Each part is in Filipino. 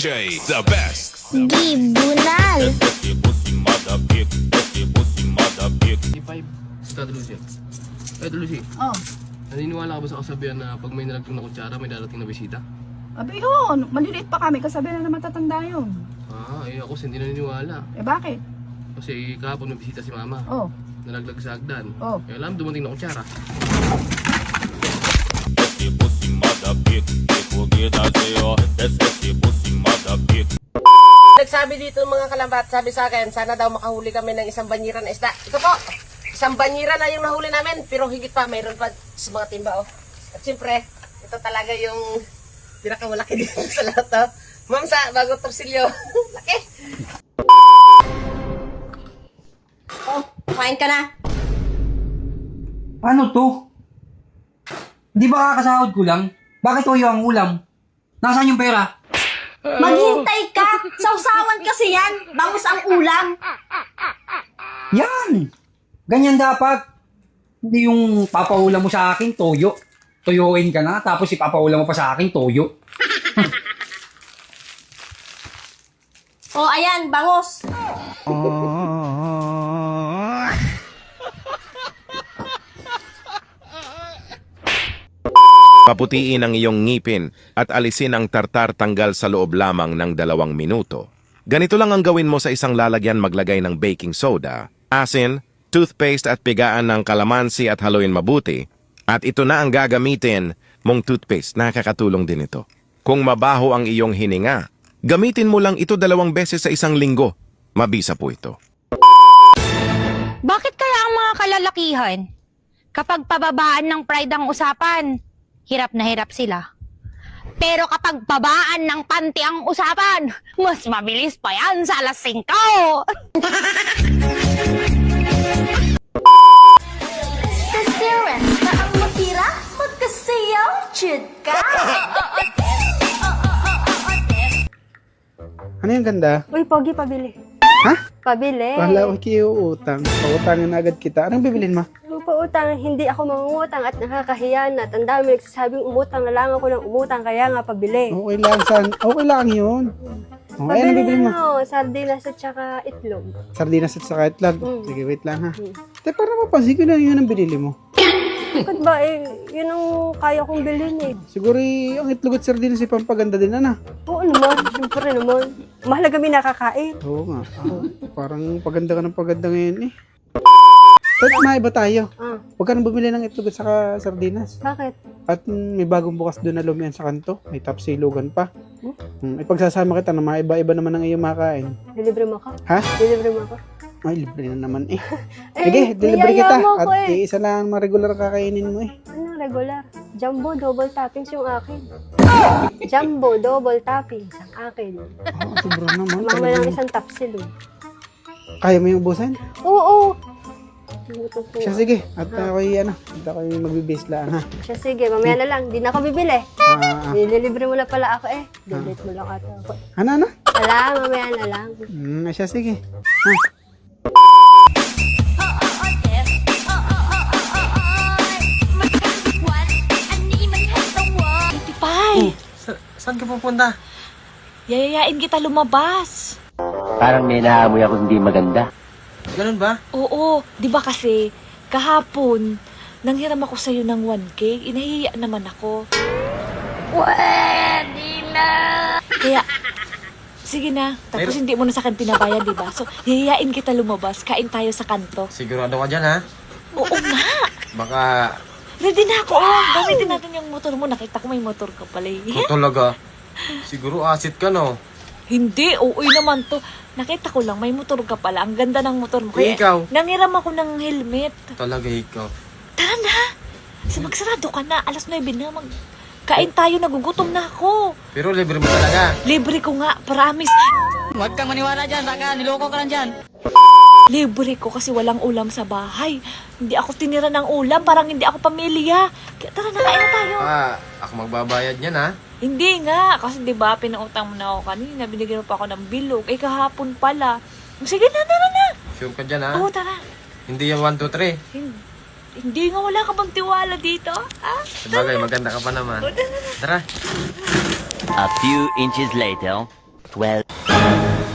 DJ, the best. Gibunal. 5. Estado Lucy. Estado Lucy, Oh. naniniwala ka ba sa kasabihan na pag may nalagtong na kutsara, may darating na bisita? Abi yun, maliliit pa kami, kasabi na naman tatanda yun. Ako hindi naniniwala. Eh bakit? Kasi kahapon may bisita si mama. Oh. Nalaglag sa hagdan. Oh. Kaya alam, dumating na kutsara. Nagsabi dito mga kalambat, sabi sa akin, sana daw makahuli kami ng isang banyiran na isda. Ito po, isang banyiran na yung nahuli namin, pero higit pa, mayroon pa sa mga timba. Oh. At siyempre, ito talaga yung pinakamalaki dito sa lahat. Oh. Ma'am, sa bago torsilyo. Laki! Oh, kumain ka na. Ano to? Di ba kakasahod ko lang? Bakit toyo ang ulam? Nasaan yung pera? Maghintay ka! Sausawan kasi yan! Bangus ang ulam! Yan! Ganyan dapat. Hindi yung papaulam mo sa akin, toyo. Toyoin ka na, tapos ipapaulam mo pa sa akin, toyo. O, ayan, bangus! Paputiin ang iyong ngipin at alisin ang tartar tanggal sa loob lamang ng 2 minuto. Ganito lang ang gawin mo sa isang lalagyan, maglagay ng baking soda, asin, toothpaste at pigaan ng kalamansi at haluin mabuti. At ito na ang gagamitin mong toothpaste. Nakakatulong din ito. Kung mabaho ang iyong hininga, gamitin mo lang ito 2 beses sa isang linggo. Mabisa po ito. Bakit kaya ang mga kalalakihan, kapag pababaan ng pride ang usapan, hirap na hirap sila? Pero kapag babaan ng panty ang usapan, mas mabilis pa yan sa alas 5. Kasirens na ang matira, magkasayaw, chud ka! Ano yung ganda? Uy, Pogi, pabili. Ha? Pabili. Wala ko kiuutang. Pautangin na agad kita. Anong bibilin mo? Pautang, hindi ako mangungutang at nakakahiyanat. Ang dami nagsasabing umutang na lang ako ng umutang, kaya nga pabili. Okay lang, okay lang yun. Okay, anong Pabili bibilin mo? sardinas at saka itlog. Sardinas at saka itlog. Mm. Sige, wait lang ha. Te, parang mapansin ko na yun ang binili mo. Bakit ba yun ang kaya kong bilhin eh. Siguro ang itlog at sardinas ay pampaganda din, ana. Oo naman, syempre naman. Mahalaga may nakakain. Oo nga. Parang paganda ka ng paganda ngayon eh. Pero maiba tayo. Ah, Huwag ka nang bumili ng itlog at saka sardinas. bakit? At may bagong bukas doon na lumiyan sa kanto. May tapsilugan pa. Ipagsasama kita na maiba-iba naman ang iyong makain. Delivery mo ako? Ha? Delivery mo ako? Ay, libre na naman eh. Eh, Sige, delivery niyaya kita. mo At ko eh. isa lang ang regular kakainin mo eh. Ano, regular? Jumbo, double toppings yung akin. Jumbo, double toppings ang akin. Oh, sobra naman. Mama Talagang- ng isang tapsil. Kaya mo yung ubusan? Oo. Gutom ko. Siya, sige. At ako'y magbibis lang ha. Siya, sige, mamaya na lang. Di na ako bibili. Nililibre mo na pala ako eh. Delete mo lang ata ako. Ano? Wala, mamaya na lang. Siya, sige. Ha? Tipay, Saan ka pupunta? yayayain kita lumabas. Parang may naamoy ako hindi maganda. Ganun ba? Oo, di ba kasi kahapon, nanghiram ako sa'yo ng 1K, inahiya naman ako. Pwede na! Kaya, sige na, tapos hindi mo na sa akin pinabayad, di ba? So, yayayain kita lumabas, kain tayo sa kanto. Sigurado ka dyan, ha? Oo nga! Baka Ready na ako, oh. Gamitin natin yung motor mo. Nakita ko may motor ka pala eh. talaga. Siguro asit ka, no? Hindi, oo naman to. Nakita ko lang, may motor ka pala. Ang ganda ng motor mo. Kaya, Ikaw? nangiram ako ng helmet. Talaga ikaw. Tara na! So, magsarado ka na. Alas 9 na. Kain tayo, nagugutom na ako. Pero libre mo talaga. Libre ko nga, promise. Huwag kang maniwala dyan, baka niloko ka lang dyan. Libre ko kasi walang ulam sa bahay. Hindi ako tinira ng ulam, parang hindi ako pamilya. Kaya tara na, kain na tayo. Ako magbabayad niyan, ha? Hindi nga, kasi di ba pinautang mo na ako kanina, binigyan mo pa ako ng bilog. Eh kahapon pala. Sige na, tara na. Sure ka dyan, ha? Oo, tara. Hindi yung 1, 2, 3. Hindi nga, wala ka bang tiwala dito? Ha? Sabagay, maganda ka pa naman. Tara. A few inches later. 12.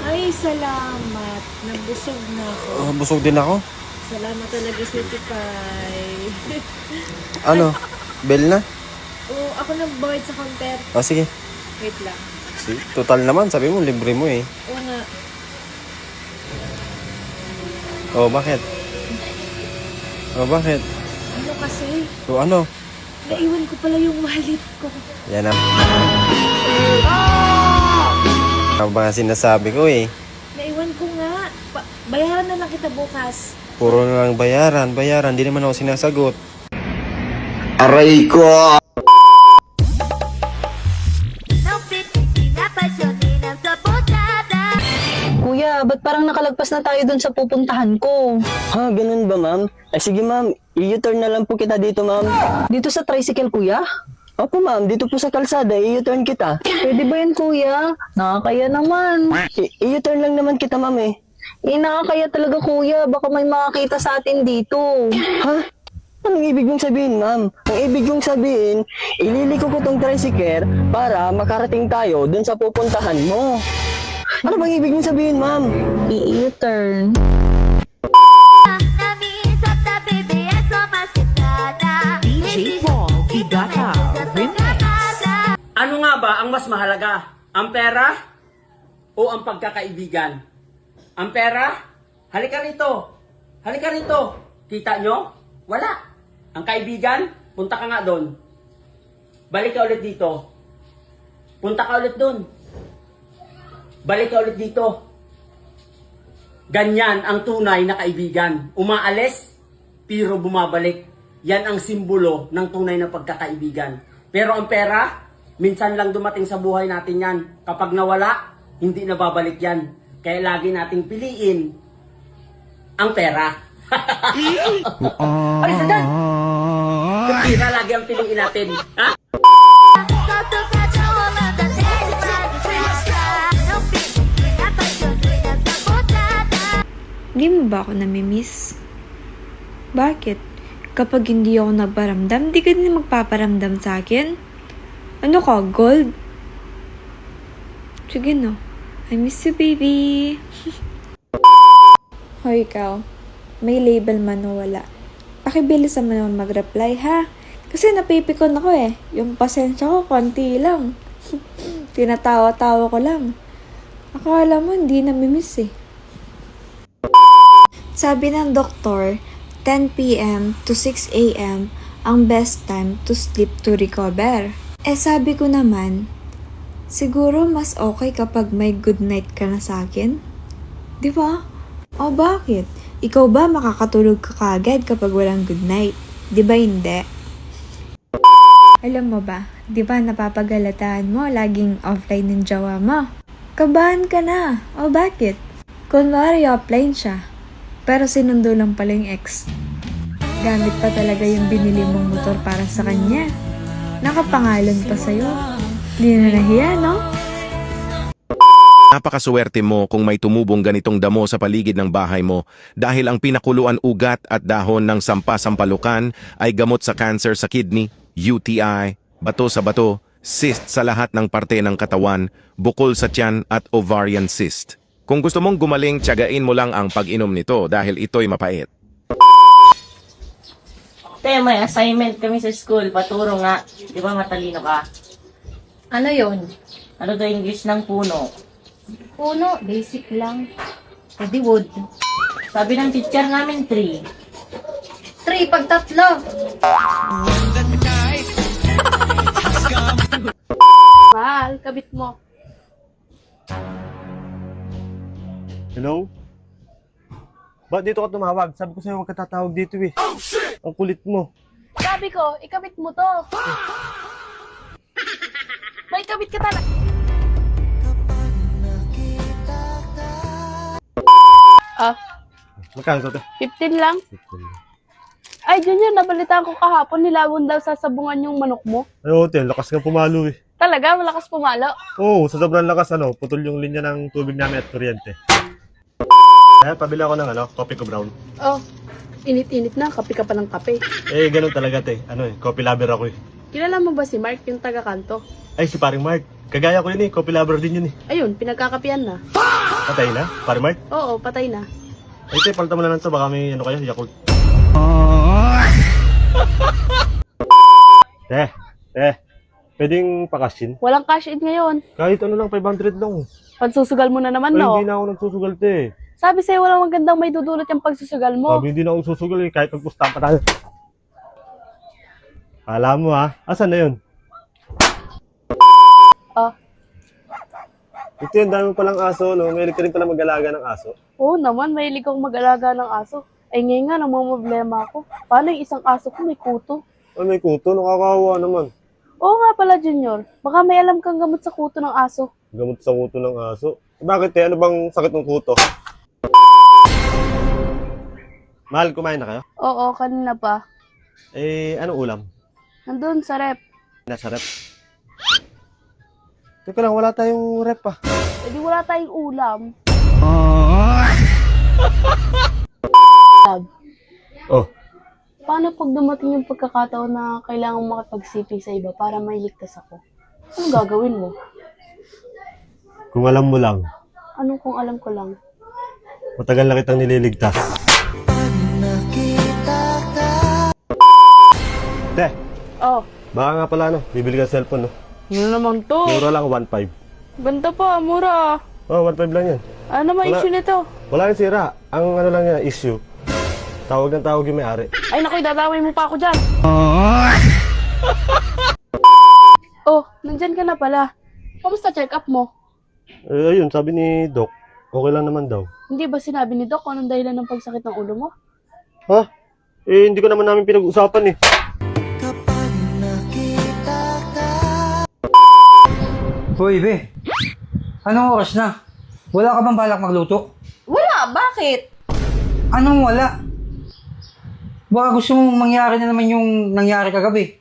Ay, salamat. Nabusog na ako. Busog din ako. Salamat talaga, City Pie. Ano? Bell na? Oo, ako nag-board sa counter. Sige. Wait lang. Total naman, sabi mo, libre mo eh. Oo nga. Bakit? Bakit? Ano kasi? Ano? Naiwan ko pala yung wallet ko. Yan na. Ano ba sinasabi ko eh? Naiwan ko nga. Bayaran na lang kita bukas. Puro na lang bayaran. Di naman ako sinasagot. Aray ko! Kuya, ba't parang nakalagpas na tayo dun sa pupuntahan ko? Ha, ganun ba, ma'am? Sige, ma'am. I-U-turn na lang po kita dito, ma'am. Dito sa tricycle, kuya? Opo, ma'am. Dito po sa kalsada, i-U-turn kita. Pwede ba yan, kuya? Nakakaya naman. I-U-turn lang naman kita, ma'am eh. Nakakaya talaga, kuya. Baka may makakita sa atin dito. Ha? Anong ibig mong sabihin, ma'am? Ang ibig kong sabihin, ililiko ko tong tricycle para makarating tayo dun sa pupuntahan mo. Ano bang ibig mong sabihin, ma'am? I-U-turn. Ano nga ba ang mas mahalaga? Ang pera o ang pagkakaibigan? Ang pera? Halika rito. Halika rito. Kita nyo? Wala. Ang kaibigan, punta ka nga doon. Balik ka ulit dito. Punta ka ulit doon. Balik ka ulit dito. Ganyan ang tunay na kaibigan. Umaalis, pero bumabalik. Yan ang simbolo ng tunay na pagkakaibigan. Pero ang pera, minsan lang dumating sa buhay natin yan. Kapag nawala, hindi na babalik yan. Kaya lagi nating piliin ang pera. Alis na dyan! Pera lagi ang piliin natin. Ha? Hindi mo ba ako namimiss? Bakit? Kapag hindi ako nagparamdam, di ka din magpaparamdam sa akin? Ano ka, gold? Sige no. I miss you, baby. Hoy, ikaw. May label man o wala. Pakibilis naman mag-reply, ha? Kasi napipikon ako eh. Yung pasensya ko, konti lang. Tinatawa-tawa ko lang. Akala mo, hindi namimiss eh. Sabi ng doktor, 10 p.m. to 6 a.m. ang best time to sleep to recover. Sabi ko naman, siguro mas okay kapag may good night ka na sa akin. Di ba? O bakit? Ikaw ba makakatulog ka kagad kapag walang good night? Di ba hindi? Alam mo ba, di ba napapagalataan mo laging offline ng jowa mo? Kabahan ka na. O bakit? Kunwari offline siya. Pero sinundo lang pala yung ex. Gamit pa talaga yung binili mong motor para sa kanya. Nakapangalan pa sa'yo. Di na nahiya, no? Napakaswerte mo kung may tumubong ganitong damo sa paligid ng bahay mo dahil ang pinakuluan ugat at dahon ng sampasampalukan ay gamot sa cancer sa kidney, UTI, bato sa bato, cyst sa lahat ng parte ng katawan, bukol sa tiyan at ovarian cyst. Kung gusto mong gumaling, tiyagain mo lang ang pag-inom nito dahil ito'y mapait. Te, may assignment kami sa school. Paturo nga. Di ba matalino ka? Ano yon? Ano daw English ng puno? Puno, basic lang. Pwede wood. Sabi ng teacher namin, 3. 3 pag tatlo. Mahal, kabit mo. Hello? Ba't dito ka tumawag? Sabi ko sa'yo huwag ka tatawag dito eh. Oh, shit! Ang kulit mo. Sabi ko, ikabit mo to. May kabit ka talaga. Magkano to? 15 lang. Ay, Junior, nabalitaan ko kahapon, nilawon daw sasabungan yung manok mo. Ay, hotel, lakas nga pumalo eh. Talaga, malakas pumalo. Oo, sa sobrang lakas putol yung linya ng tubig namin at kuryente. Kaya pabili ako ng coffee ko brown. Oh, init-init na, kape ka pa ng kape. Eh, ganun talaga te. Coffee lover ako eh. kilala mo ba si Mark, yung taga-kanto? Ay, si paring Mark. Kagaya ko yun eh. Coffee lover din yun eh. Ayun, pinagkakapian na. Patay na, paring Mark. Oo, patay na. Ay, te, palitan mo na lang to. Baka may ano kayo, Yakult. Pwedeng pakasyin? Walang cash in ngayon. Kahit ano lang, 500 lang. Pagsusugal mo na naman, Ay, no? hindi na ako nagsusugal, te. Sabi sa'yo, walang magandang may dudulot yung pagsusugal mo. Sabi, hindi na ako susugal eh. Kahit magpusta pa tayo. Alam mo ha? Asan na yun? Ah. Ito yun, dami mo palang aso, no? May ka rin pala mag-alaga ng aso. Oo naman, mahilig akong mag-alaga ng aso. Ay ngayon nga, namumblema ako. Paano yung isang aso ko may kuto? Ay, may kuto, nakakawa naman. Oo nga pala, Junior. Baka may alam kang gamot sa kuto ng aso. Gamot sa kuto ng aso. Bakit eh? Ano bang sakit ng kuto? Mahal, kumain na kayo? Oo, kanina pa. Eh, anong ulam? Nandun sa rep. Nasa rep. Teka lang, wala tayong rep ah. E di wala tayong ulam. Oh, Paano pag dumating yung pagkakataon na kailangan makipagsiping sa iba para mailigtas ako? Anong gagawin mo? kung alam mo lang, Anong kung alam ko lang? matagal na kitang nililigtas. Te, Oh, baka nga pala ano, bibili ka cellphone no? yun naman to. Mura lang, 1.5. Ganda pa, mura. Oh, 1.5 lang yan. Ano naman Wala. issue nito? Wala yung sira. Ang ano lang yan, issue. Tawag ng tawag yung may-ari. Ay naku, dadamay mo pa ako dyan. Oh, nandyan ka na pala. Kamusta check up mo? Eh, ayun, sabi ni Doc, okay lang naman daw. Hindi ba sinabi ni Doc kung anong dahilan ng pagsakit ng ulo mo? Ha? Eh, hindi ko naman namin pinag-usapan eh. Hoy, be. Anong oras na? Wala ka bang balak magluto? Wala, bakit? Anong wala? Baka gusto mong mangyari na naman yung nangyari kagabi.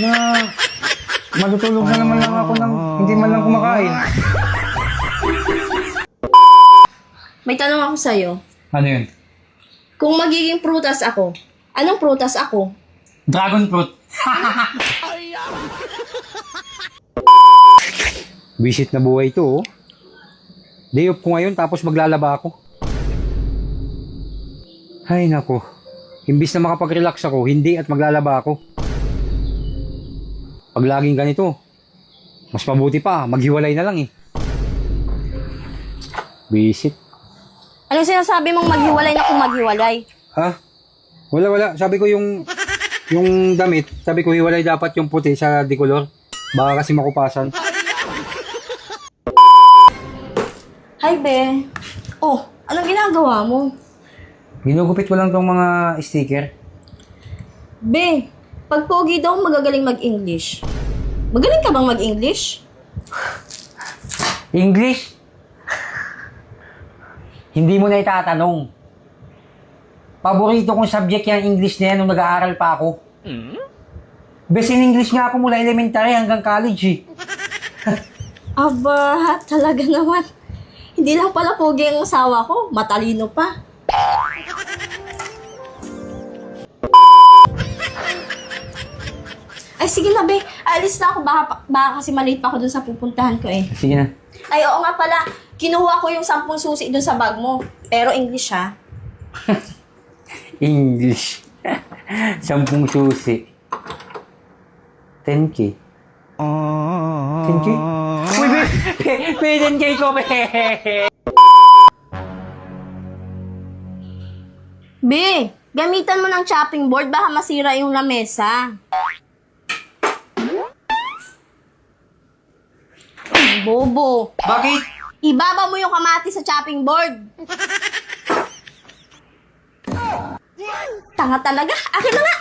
Na matutulog na naman lang ako ng hindi man lang kumakain. May tanong ako sa'yo. Ano yun? Kung magiging prutas ako, anong prutas ako? Dragon fruit. Visit na buhay ito, oh. Day off ko ngayon tapos maglalaba ako. Ay nako. Imbis na makapag-relax ako, hindi at maglalaba ako. Pag laging ganito, mas mabuti pa, maghiwalay na lang eh. Visit. Anong sinasabi mong maghiwalay na kung maghiwalay? Ha? Wala. Sabi ko yung damit, sabi ko hiwalay dapat yung puti sa decolor. Baka kasi makupasan. Hi, Be. Oh, anong ginagawa mo? Ginugupit ko lang tong mga sticker. Be, pag pogi daw magagaling mag-English. Magaling ka bang mag-English? English? Hindi mo na itatanong. Paborito kong subject yung English na yan nung nag-aaral pa ako. Best in English nga ako mula elementary hanggang college eh. Aba, talaga naman. Hindi lang pala pogi ang asawa ko, matalino pa. Ay, sige na, Be. Alis na ako. Baka kasi maliit pa ako dun sa pupuntahan ko eh. Sige na. Ay, oo nga pala. Kinuha ko yung 10 susi dun sa bag mo. Pero English, ha? English. 10 susi. 10K. 10K? Uy, may 10K ko, be! Be, gamitan mo ng chopping board. Baka masira yung lamesa. Bobo. Bakit? Ibaba mo yung kamati sa chopping board. Tanga talaga. Akin na nga.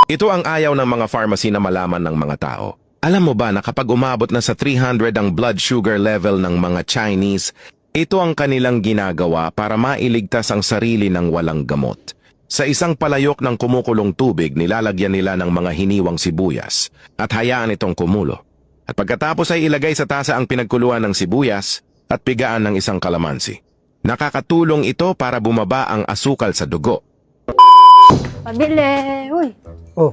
Ito ang ayaw ng mga pharmacy na malaman ng mga tao. Alam mo ba na kapag umabot na sa 300 ang blood sugar level ng mga Chinese, ito ang kanilang ginagawa para mailigtas ang sarili ng walang gamot. Sa isang palayok ng kumukulong tubig, nilalagyan nila ng mga hiniwang sibuyas at hayaan itong kumulo. At pagkatapos ay ilagay sa tasa ang pinagkuluan ng sibuyas at pigaan ng isang kalamansi. Nakakatulong ito para bumaba ang asukal sa dugo. Pabili. Uy, Oh,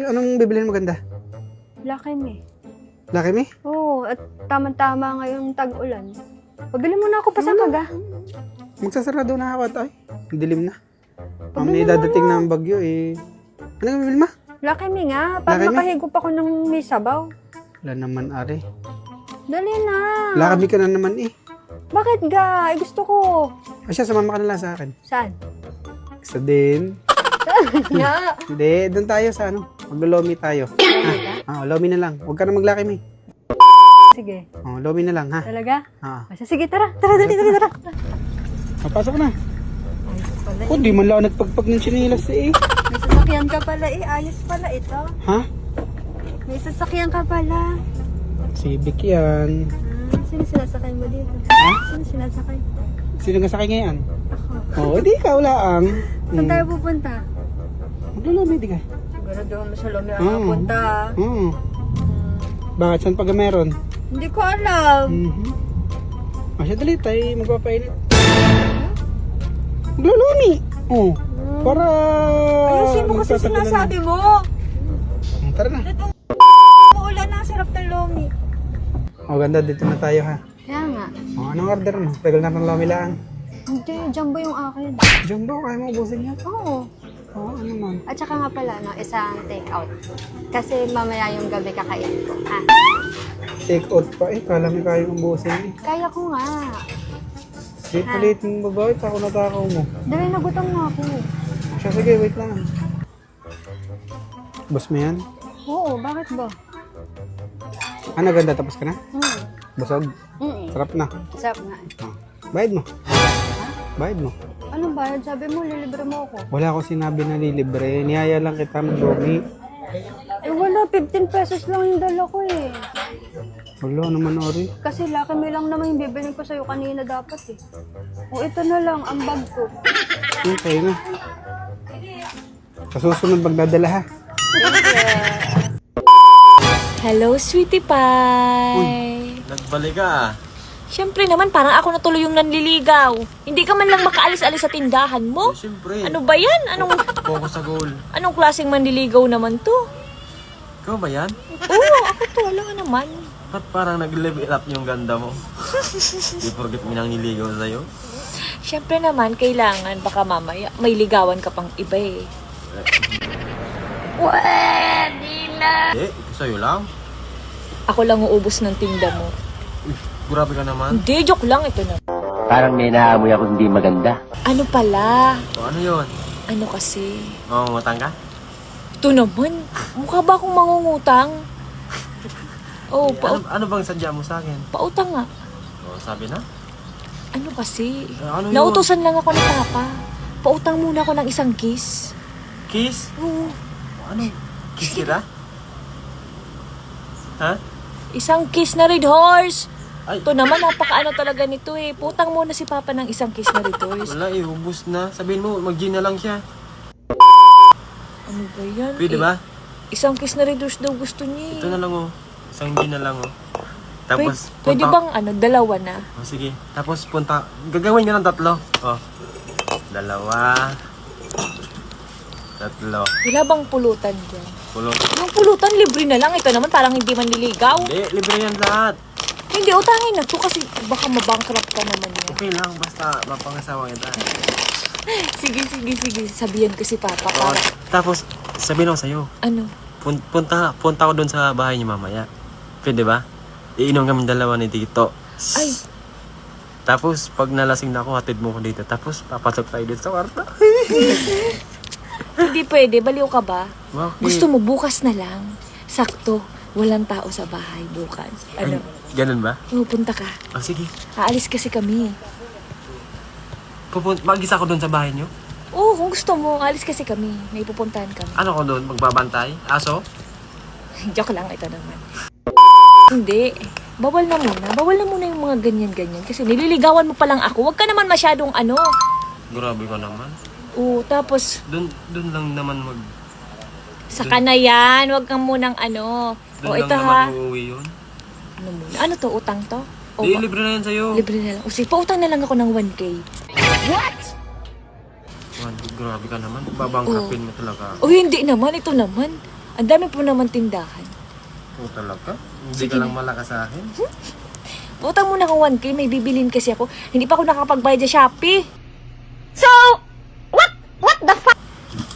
anong bibilhin maganda? Lucky Me. Lucky Me? Oo, at tamang-tama ngayong tag-ulan. Pabili mo na ako pa sa maga. Magsasarado na ako ito. Ang dilim na. Pabili Mamaya dadating na ang bagyo eh. Ano bibilhin mo? Lucky Me nga, para Lucky Me? makahigop ako ng may sabaw. Wala naman, are. Dali na. Lucky Me ka na naman eh. Bakit ga? Ay, gusto ko. Asya, sumama ka na lang sa akin. Saan? Gusto din. Nga. Hindi, doon tayo sa ano. Maglo-lomi tayo. Lomi na lang. Huwag ka na mag-Lucky Me. Sige. Lomi na lang, ha? Talaga? Ah. Sige, tara. Tara. Papasok na. Oh, di man lang nagpagpag ng chinilas eh. May sasakyan ka pala eh. Ayos pala ito. Ha? May sasakyan ka pala. Civic yan. Sino sinasakay mo dito? Sino sinasakay? Sino nga sakay ngayon? Oo, di ikaw lang. Saan tayo pupunta? Maglo-lomi, di ka? Siguro doon mo sa Lomi ang napunta. Bakit saan pag meron? Hindi ko alam. Asya, dali tayo magpapainit. Maglo-lomi. Oh, para... Ayusin mo kasi sinasabi mo. Tara na. Uulan na, sarap ng Lomi. Ganda, dito na tayo ha. Kaya nga. Anong order mo? Regular ng lomi lang. Hindi, jumbo yung akin. Jumbo, kaya mo ubusin yan? Oo. Ano man? At saka nga pala, no, isang take out. Kasi mamaya yung gabi kakainin ko. Take out pa eh. Kala mo kaya ubusin eh. Kaya ko nga. Di palit mo ba? Tako na takaw mo. Dali, nagutom na ako. Siya, sige, wait lang. Boss mo yan? Oo, bakit ba? Ano, ganda? Tapos ka na? Busog? Mm-mm. Sarap na. Sarap nga. Bayad mo. Bayad mo. Anong bayad? Sabi mo, lilibre mo ako. Wala ko sinabi na lilibre. Niyaya lang kita mag-lomi. Eh wala, 15 pesos lang yung dala ko eh. Wala naman, Ori. Kasi Lucky Me lang naman yung bibiling ko sa'yo kanina dapat eh. O ito na lang, ang bag ko. Okay na. Sa susunod magdadala ha. Hello, sweetie pie. Nagbalik ka. Siyempre naman, parang ako na tuloy yung nanliligaw. Hindi ka man lang makaalis-alis sa tindahan mo. Siyempre. Ano ba yan? Focus sa goal. Anong klaseng manliligaw naman to? Ikaw ba yan? Oo, ako to. Wala nga naman. Ba't parang nag-level up yung ganda mo? Di forget mo nang niligaw sa'yo? Siyempre naman, kailangan. Baka mamaya, may ligawan ka pang iba eh. Pwede na! Ito sa'yo lang. Ako lang uubos ng tinda mo. Grabe ka naman. Hindi, joke lang. Ito na. Parang may naamoy ako hindi maganda. Ano pala? O ano yun? Ano kasi? Mamamutang ka? Ito naman. Mukha ba akong mangungutang? Oh, Ano bang sadya mo sa akin? pautang nga. O, sabi na? Ano kasi? Ano yun? Nautusan lang ako ni Papa. Pautang muna ako ng isang kiss. Kiss? Oo. Ano? Kiss kita? Ha? Isang kiss na Red Horse. Ay. Ito naman, napakaano talaga nito eh. Putang muna si Papa ng isang kiss na Red Horse. Wala eh, ubus na. Sabihin mo, mag-gin na lang siya. Ano ba yan? Pwede ba? Isang kiss na Red Horse daw gusto niya eh. Ito na lang oh. Isang gin na lang oh. Tapos, Pwede bang dalawa na? Oh, sige. Tapos punta. Gagawin nyo ng 3. Oh. 2. 3. Wala bang pulutan dyan? Pulot. Yung pulutan, libre na lang. Ito naman parang hindi manliligaw. Hindi, libre yan lahat. Hindi, utangin na to kasi baka mabankrupt ka naman yan. Okay lang, basta mapangasawa kita. Sige. Sabihan ko si Papa Oh, para. tapos, sabihin ako sa'yo. Ano? Punta ko doon sa bahay niyo mamaya. Pwede ba? Iinom kami dalawa ni Tito. Ay. Tapos, pag nalasing na ako, hatid mo ko dito. Tapos, papasok tayo dito sa kwarto. Hindi pwede. Baliw ka ba? Bakit? Gusto mo bukas na lang. Sakto. Walang tao sa bahay bukas. Ano? Ay, ganun ba? Punta ka. Oh, sige. Aalis kasi kami. Mag-isa ko doon sa bahay niyo? Oo, kung gusto mo. Aalis kasi kami. May pupuntahan kami. Ano ko doon? Magbabantay? Aso? Joke lang ito naman. Hindi. Bawal na muna. Bawal na muna yung mga ganyan-ganyan. Kasi nililigawan mo pa lang ako. Huwag ka naman masyadong ano. Grabe ka naman. Oo, tapos Doon lang naman saka na yan. Huwag kang munang ano. Doon ito lang ha. naman uuwi yun. Ano muna? Ano to? Utang to? O, Di, libre na yan sa'yo. libre na lang. O sige, pautang na lang ako ng 1K. What? Grabe ka naman. Babangkrapin mo talaga. O hindi naman, ito naman. Ang dami po naman tindahan. Oo talaga? Hindi Sige ka lang na. malakas sa akin. Utang mo na ako 1K, may bibilin kasi ako. Hindi pa ako nakakapagbayad sa Shopee. So, what the fuck?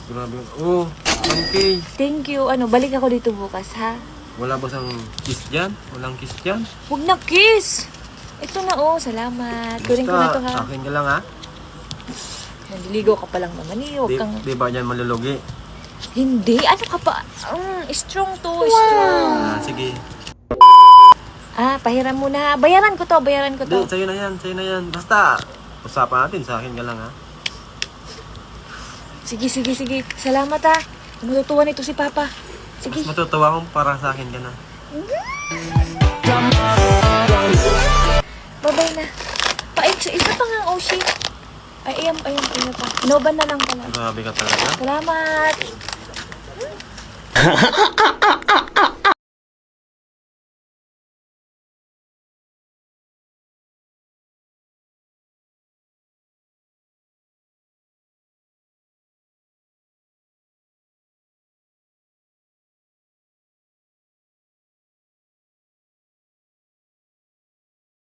Grabe. Oo, 1K. Thank you. Ano, balik ako dito bukas, ha? Wala ba sang kiss dyan? Walang kiss dyan? Huwag na kiss. Ito na, salamat. Kunin ko na to, ha? Akin ka lang ha. Naliligo ka pa lang naman, eh. Huwag kang... Di ba dyan malulugi? Hindi, ano ka pa? Strong to, strong. Sige. Pahiram mo na. Bayaran ko to. Hindi, sa'yo na yan. Basta, usapan natin, sa akin ka lang ha. Sige. Salamat, ha. Matutuwa nito si Papa. Sige. Mas matutuwa kung para sa akin ka na. Babay na. Isa pa nga, Oshi. Ay, ayan pa. Noban na lang pala. Grabe ka talaga. Salamat.